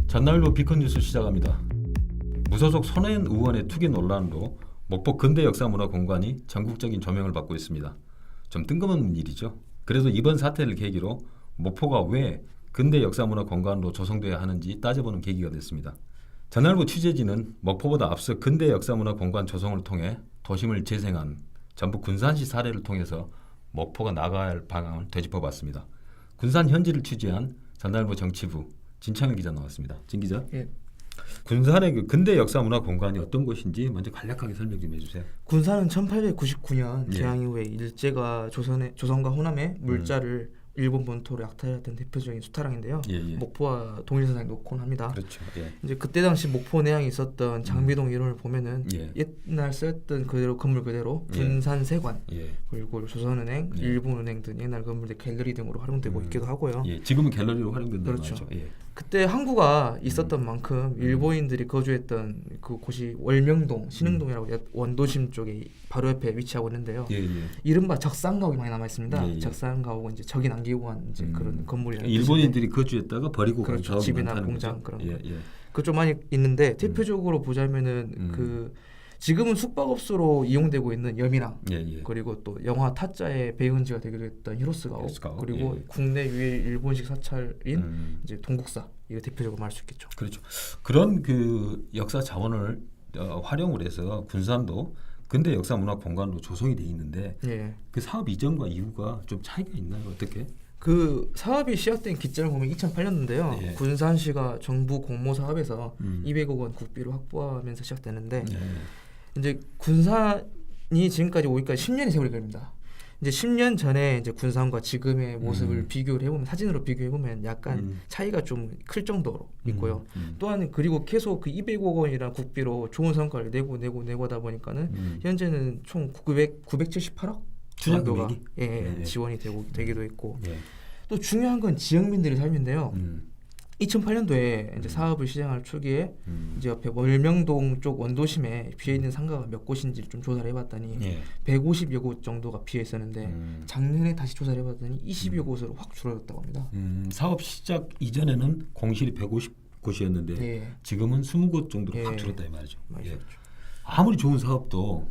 전날로 비컨 뉴스 시작합니다. 무소속 손혜원 의원의 투기 논란으로 목포 근대 역사문화공간이 전국적인 조명을 받고 있습니다. 좀 뜬금없는 일이죠. 그래도 이번 사태를 계기로 목포가 왜 근대 역사문화공간으로 조성돼야 하는지 따져보는 계기가 됐습니다. 전날부 취재진은 목포보다 앞서 근대 역사문화공간 조성을 통해 도심을 재생한 전북 군산시 사례를 통해서 목포가 나가야 할 방향을 되짚어봤습니다. 군산 현지를 취재한 전날부 정치부 진창일 기자 나왔습니다. 진 기자. 예. 군산의 그 근대 역사문화공간이 어떤 곳인지 먼저 간략하게 설명 좀 해주세요. 군산은 1899년 예. 개항 이후에 일제가 조선과 호남의 물자를 일본 본토로 약탈했던 대표적인 수탈항인데요. 목포와 동일선상에 놓곤 합니다. 그렇죠. 예. 이제 그때 당시 목포 내항에 있었던 장미동 이론을 보면은 옛날 쓰였던 그대로 건물 그대로 군산세관 그리고 조선은행, 일본은행 등 옛날 건물들 갤러리 등으로 활용되고 있기도 하고요. 지금은 갤러리로 활용된다는 그렇죠. 말이죠. 그때 항구가 있었던 만큼 일본인들이 거주했던 그곳이 월명동, 신흥동이라고 원도심 쪽에 바로 옆에 위치하고 있는데요. 이른바 적산가옥이 많이 남아 있습니다. 적산가옥은 이제 적이 남기고 한 이제 그런 건물이라는 일본인들이 거주했다가 버리고 간 그렇죠. 집이나 공장 거죠? 그런 거. 그 좀 많이 있는데 대표적으로 보자면은 그 지금은 숙박업소로 이용되고 있는 여민항 그리고 또 영화 타짜의 배경지가 되기도 했던 히로스가옥 그리고 국내 유일 일본식 사찰인 이제 동국사 이거 대표적으로 말할 수 있겠죠. 그렇죠. 그런 그 역사 자원을 활용을 해서 군산도 근대 역사문화공간으로 조성이 돼 있는데 그 사업 이전과 이후가 좀 차이가 있나요? 어떻게? 그 사업이 시작된 기점을 보면 2008년도인데요. 군산시가 정부 공모 사업에서 200억 원 국비를 확보하면서 시작되는데 이제 군산이 지금까지 오기까지 10년이 세월이 걸립니다. 이제 10년 전에 이제 군산과 지금의 모습을 비교를 해보면 사진으로 비교해보면 약간 차이가 좀 클 정도로 있고요. 또한 그리고 계속 그 200억 원이라는 국비로 좋은 성과를 내고 하다 보니까는 현재는 총 978억 정도가 지원이 되기도 했고 또 중요한 건 지역민들의 삶인데요. 2008년도에 이제 사업을 시작할 초기에 이제 옆에 월명동 쪽 원도심에 비어 있는 상가가 몇 곳인지 좀 조사를 해봤더니 150여 곳 정도가 비어 있었는데 작년에 다시 조사를 해봤더니 20여 곳으로 확 줄어들었다고 합니다. 사업 시작 이전에는 공실이 150곳이었는데 지금은 20곳 정도로 확 줄었다 이 말이죠. 아무리 좋은 사업도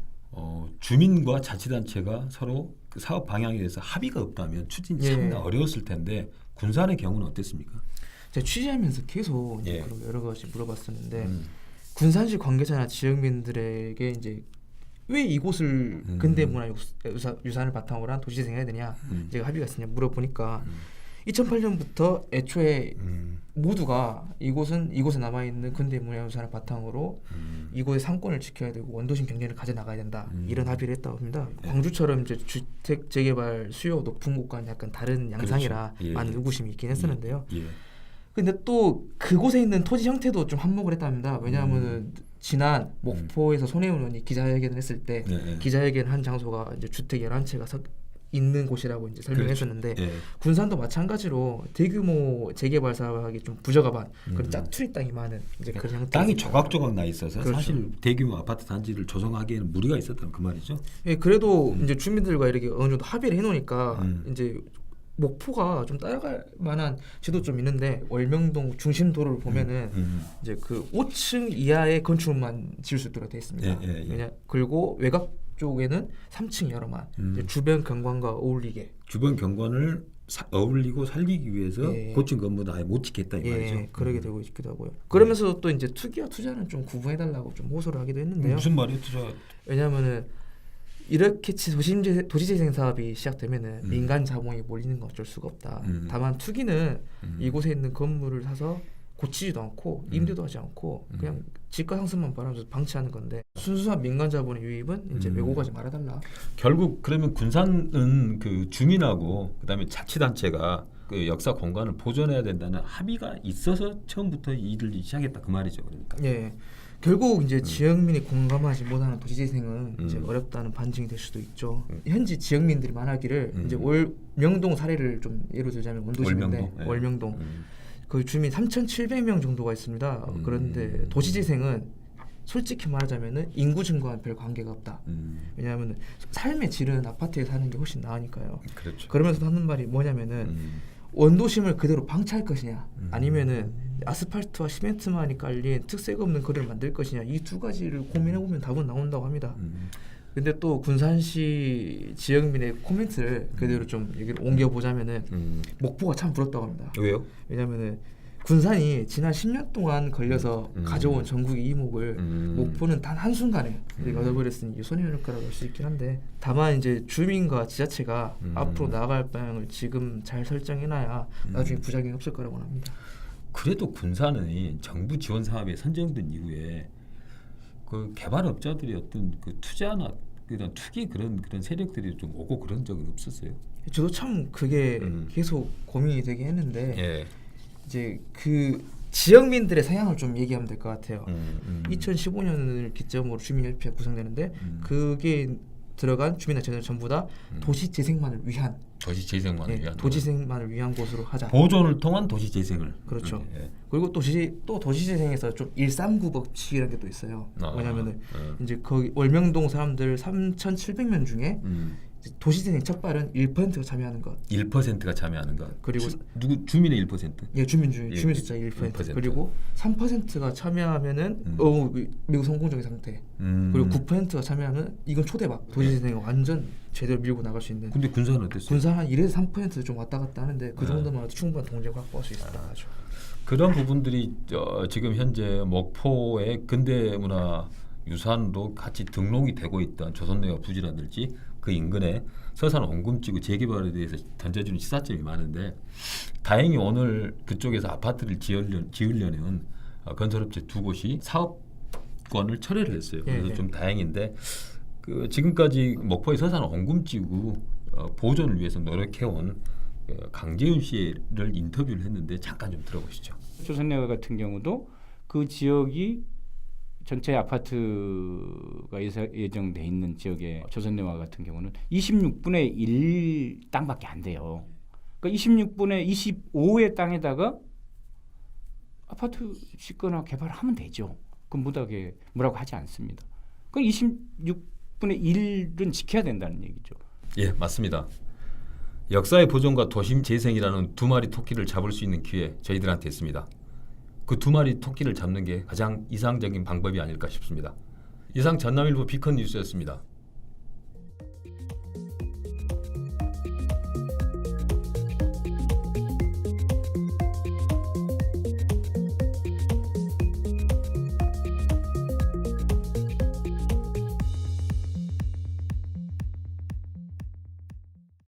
주민과 자치단체가 서로 그 사업 방향에 대해서 합의가 없다면 추진이 상당히 어려웠을 텐데 군산의 경우는 어땠습니까? 제가 취재하면서 계속 여러 가지 물어봤었는데 군산시 관계자나 지역민들에게 이제 왜 이곳을 근대문화유산을 바탕으로 한 도시재생을 해야 되냐 제가 합의가 있었냐 물어보니까 2008년부터 애초에 모두가 이곳에 남아있는 근대문화유산을 바탕으로 이곳의 상권을 지켜야 되고 원도심 경제를 가져나가야 된다 이런 합의를 했다고 합니다. 광주처럼 이제 주택 재개발 수요 높은 곳과는 약간 다른 양상이라 많은 의구심이 있긴 했었는데요. 근데 또 그곳에 있는 토지 형태도 좀 한몫을 했답니다. 왜냐하면 지난 목포에서 손혜원 의원이 기자회견을 했을 때 기자회견을 한 장소가 이제 주택 11채가 있는 곳이라고 이제 설명했었는데 군산도 마찬가지로 대규모 재개발 사업하기 좀 부적합한 그런 짜투리 땅이 많은 이제 그런 형태. 땅이 조각조각 나 있어서 사실 대규모 아파트 단지를 조성하기에는 무리가 있었다는 그 말이죠. 그래도 이제 주민들과 이렇게 어느 정도 합의를 해놓으니까 이제 목포가 좀 따라갈 만한 지도 좀 있는데 월명동 중심 도로를 보면은 이제 그 5층 이하의 건축물만 지을 수 있도록 되어 있습니다. 그리고 외곽 쪽에는 3층 여러만 주변 경관과 어울리게 주변 경관을 어울리고 살리기 위해서 고층 건물도 아예 못 짓겠다 이 말이죠. 그러게 되고 있기도 하고요. 그러면서 또 이제 투기와 투자는 좀 구분해달라고 좀 호소를 하기도 했는데요. 무슨 말이에요, 투자? 왜냐하면은 이렇게 도시재생 사업이 시작되면은 민간 자본이 몰리는 건 어쩔 수가 없다. 다만 투기는 이곳에 있는 건물을 사서 고치지도 않고 임대도 하지 않고 그냥 집가 상승만 바라면서 방치하는 건데 순수한 민간 자본의 유입은 이제 메고가지 말아달라. 결국 그러면 군산은 그 주민하고 그다음에 자치단체가 그 역사 공간을 보존해야 된다는 합의가 있어서 처음부터 이 일을 시작했다 그 말이죠, 그러니까. 결국 이제 지역민이 공감하지 못하는 도시재생은 이제 어렵다는 반증이 될 수도 있죠. 현지 지역민들이 말하기를 이제 월명동 사례를 좀 예로 들자면 원도심인데 월명동 그 주민 3,700명 정도가 있습니다. 그런데 도시재생은 솔직히 말하자면은 인구 증가와는 별 관계가 없다. 왜냐하면 삶의 질은 아파트에 사는 게 훨씬 나으니까요. 그렇죠. 그러면서 하는 말이 뭐냐면은 원도심을 그대로 방치할 것이냐 아니면은 아스팔트와 시멘트만이 깔린 특색 없는 거리를 만들 것이냐, 이 두 가지를 고민해 보면 답은 나온다고 합니다. 근데 또 군산시 지역민의 코멘트를 그대로 좀 얘기를 옮겨 보자면은 목포가 참 부럽다고 합니다. 왜요? 왜냐면은 군산이 지난 10년 동안 걸려서 가져온 전국의 이목을 목포는 단 한순간에 얻어버렸으니 이게 손해일 거라고 할 수 있긴 한데, 다만 이제 주민과 지자체가 앞으로 나아갈 방향을 지금 잘 설정해놔야 나중에 부작용이 없을 거라고 합니다. 그래도 군산은 정부 지원 사업에 선정된 이후에 그 개발업자들이 어떤 그 투자나 그런 투기 그런 세력들이 좀 오고 그런 적은 없었어요. 저도 참 그게 계속 고민이 되긴 했는데 예. 이제 그 지역민들의 성향을 좀 얘기하면 될 것 같아요. 2015년을 기점으로 주민협의회가 구성되는데 그게 들어간 주민단체는 전부 다 도시재생만을 위한 도시재생만을 위한 곳으로 하자. 보존을 통한 도시재생을. 그렇죠. 예. 그리고 도시재생에서 좀 139 법칙이라는 게 또 있어요. 왜냐면은 이제 거기 월명동 사람들 3,700명 중에 도시재생 첫 발은 1%가 참여하는 것. 1%가 참여하는 것. 그리고 주민의 1%? 예, 주민 숫자 1%. 그리고 3%가 참여하면은 매우 성공적인 상태. 그리고 9%가 참여하면 이건 초대박. 도시재생을 완전 제대로 밀고 나갈 수 있는. 근데 군산은 어땠어요? 군산 한 1에서 3% 좀 왔다 갔다 하는데 그 정도만 해도 충분한 동력을 확보할 수 있었다 하죠. 그런 부분들이 지금 현재 목포의 근대문화 유산으로 같이 등록이 되고 있던 조선내와 부지라든지 그 인근에 서산 원금지구 재개발에 대해서 던져주는 시사점이 많은데, 다행히 오늘 그쪽에서 아파트를 지으려는 건설업체 두 곳이 사업권을 철회를 했어요. 그래서 좀 다행인데, 그 지금까지 목포의 서산 원금지구 보존을 위해서 노력해온 강재윤 씨를 인터뷰를 했는데 잠깐 좀 들어보시죠. 조선내와 같은 경우도 그 지역이 전체 아파트가 예정돼 있는 지역의 조선내와 같은 경우는 26분의 1 땅밖에 안 돼요. 그러니까 26분의 25의 땅에다가 아파트 짓거나 개발하면 되죠. 그 뭐라고 하지 않습니다. 그 26분의 1은 지켜야 된다는 얘기죠. 예, 맞습니다. 역사의 보존과 도심 재생이라는 두 마리 토끼를 잡을 수 있는 기회 저희들한테 있습니다. 그 두 마리 토끼를 잡는 게 가장 이상적인 방법이 아닐까 싶습니다. 이상 전남일보 비컨 뉴스였습니다.